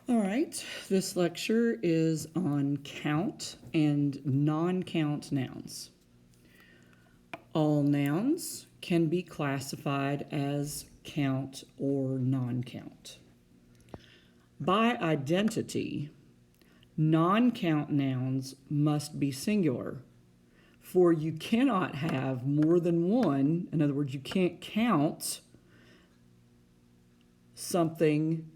All right, this lecture is on count and non-count nouns. All nouns can be classified as count or non-count. By identity, non-count nouns must be singular, for you cannot have more than one. In other words, you can't count something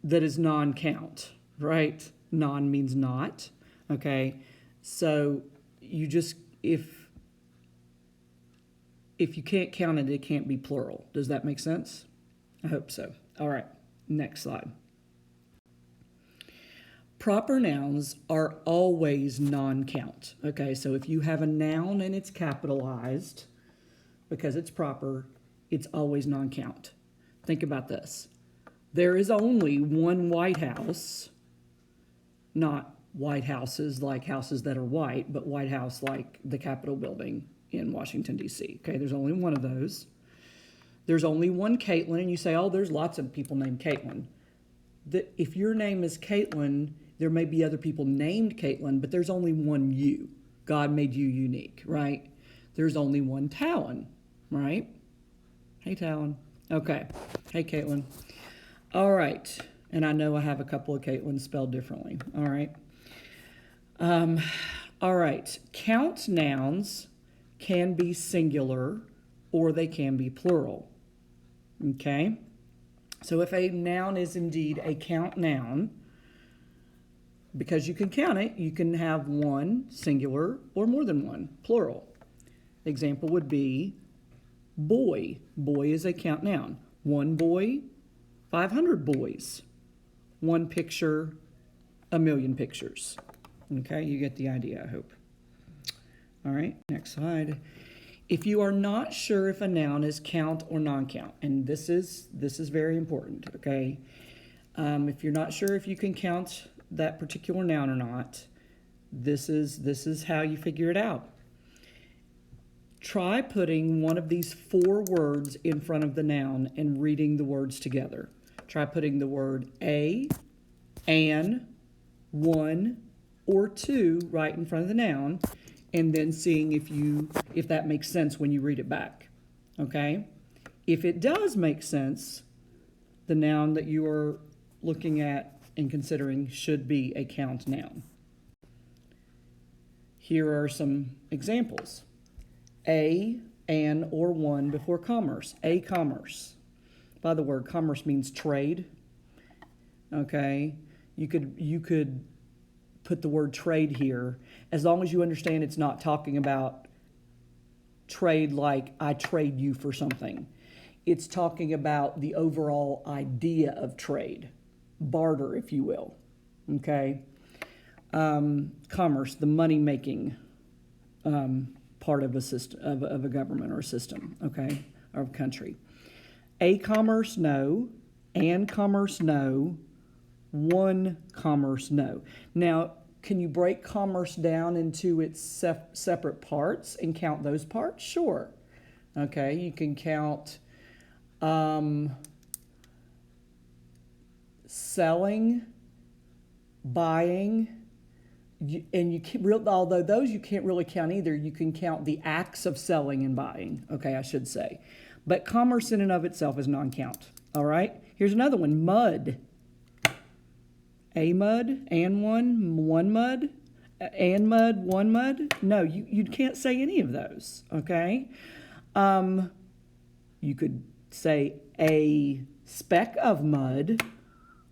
that is non-count, right? Non means not, okay? So you just, if you can't count it, it can't be plural. Does that make sense? I hope so. All right, next slide. Proper nouns are always non-count, okay? So if you have a noun and it's capitalized because it's proper, it's always non-count. Think about this. There is only one White House, not White Houses like houses that are white, but White House like the Capitol building in Washington, D.C. Okay, there's only one of those. There's only one Caitlin, and you say, oh, there's lots of people named Caitlin. If your name is Caitlin, there may be other people named Caitlin, but there's only one you. God made you unique, right? There's only one Talon, right? Hey, Talon. Okay. Hey, Caitlin. All right, and I know I have a couple of Caitlins spelled differently. All right. All right, count nouns can be singular or they can be plural. Okay, so if a noun is indeed a count noun, because you can count it, you can have one singular or more than one plural. Example would be boy. Boy is a count noun. One boy, 500 boys. One picture, 1,000,000 pictures. Okay, you get the idea, I hope. All right, next slide. If you are not sure if a noun is count or non-count, and this is very important, okay? If you're not sure if you can count that particular noun or not, this is how you figure it out. Try putting one of these 4 words in front of the noun and reading the words together. Try putting the word a, an, one, or two right in front of the noun, and then seeing if that makes sense when you read it back. Okay? If it does make sense, the noun that you are looking at and considering should be a count noun. Here are some examples. A, an, or one before commerce. A commerce. By the word, commerce means trade. Okay, you could put the word trade here, as long as you understand it's not talking about trade like I trade you for something. It's talking about the overall idea of trade, barter, if you will. Okay, commerce, the money making part of a system of a government or a system. Okay, or a country. A commerce, no. And commerce, no. One commerce, no. Now, can you break commerce down into its separate parts and count those parts? Sure. Okay, you can count selling, buying, and you can't although those you can't really count either. You can count the acts of selling and buying. Okay, I should say. But commerce in and of itself is non-count. All right? Here's another one, mud. A mud, and one mud, and mud, one mud. No, you can't say any of those, okay? You could say a speck of mud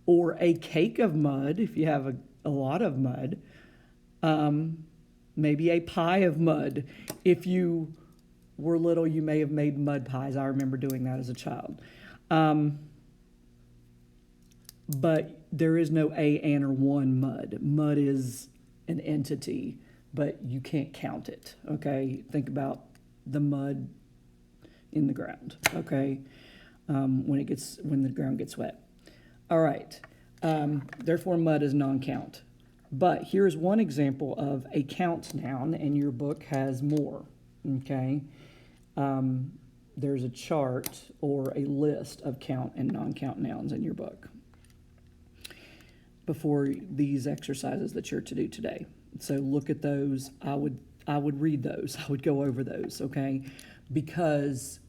or a cake of mud if you have a lot of mud. Maybe a pie of mud. If you were little, you may have made mud pies. I remember doing that as a child. But there is no a, an, or one mud. Mud is an entity, but you can't count it, okay? Think about the mud in the ground, okay? When the ground gets wet. All right, therefore mud is non-count. But here's one example of a count noun, and your book has more, okay? There's a chart or a list of count and non-count nouns in your book. before these exercises that you're to do today. So look at those. I would read those. I would go over those, okay? Because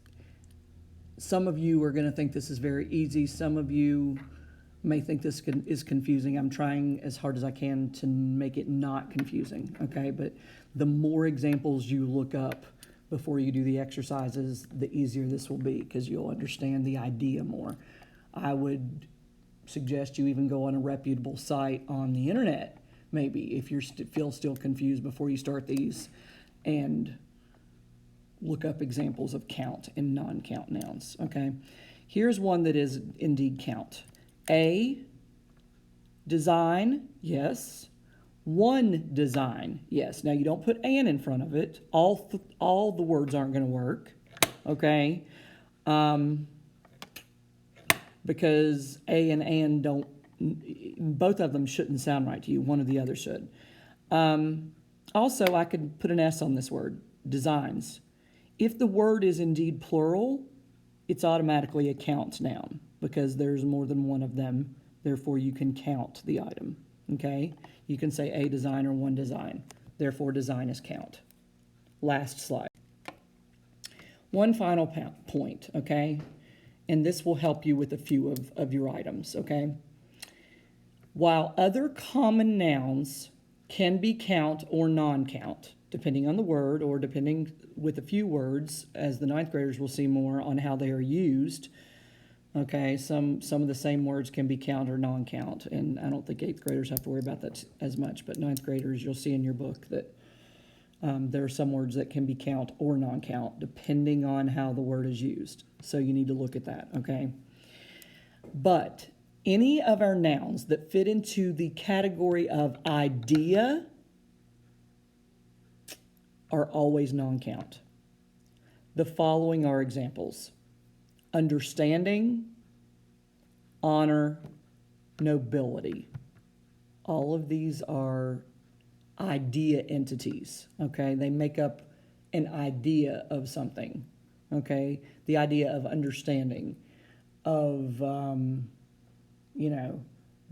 some of you are going to think this is very easy. Some of you may think this is confusing. I'm trying as hard as I can to make it not confusing, okay? But the more examples you look up before you do the exercises, the easier this will be because you'll understand the idea more. I would suggest you even go on a reputable site on the internet, maybe, if you feel still confused before you start these, and look up examples of count and non-count nouns, okay? Here's one that is indeed count. A design, yes. One design, yes. Now, you don't put an in front of it. All the words aren't going to work, okay? Because a and don't, both of them shouldn't sound right to you. One or the other should. Also, I could put an S on this word, designs. If the word is indeed plural, it's automatically a count noun because there's more than one of them. Therefore, you can count the item, okay? You can say a design or one design. Therefore, design is count. Last slide. One final point, okay? And this will help you with a few of your items, okay? While other common nouns can be count or non-count, depending on the word or depending with a few words, as the ninth graders will see more on how they are used, okay? Some of the same words can be count or non-count, and I don't think eighth graders have to worry about that as much, but ninth graders, you'll see in your book that there are some words that can be count or non-count depending on how the word is used. So you need to look at that, okay? But any of our nouns that fit into the category of idea are always non-count. The following are examples: understanding, honor, nobility. All of these are idea entities, okay? They make up an idea of something, okay? The idea of understanding, of,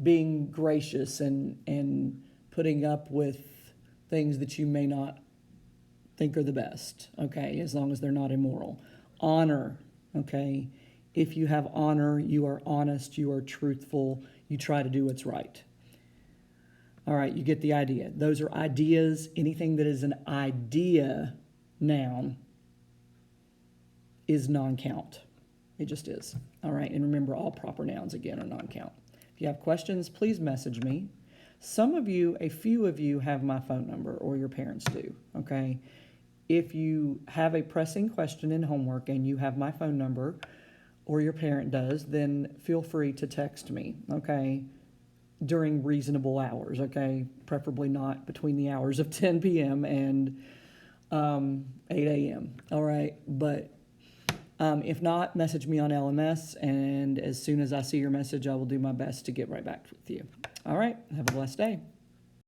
being gracious and putting up with things that you may not think are the best, okay, as long as they're not immoral. Honor, okay? If you have honor, you are honest, you are truthful, you try to do what's right. All right, you get the idea. Those are ideas. Anything that is an idea noun is non-count. It just is. All right, and remember, all proper nouns, again, are non-count. If you have questions, please message me. A few of you have my phone number, or your parents do, okay? If you have a pressing question in homework and you have my phone number, or your parent does, then feel free to text me, okay? During reasonable hours, okay? Preferably not between the hours of 10 p.m. and 8 a.m., all right? But if not, message me on LMS, and as soon as I see your message, I will do my best to get right back with you. All right, have a blessed day.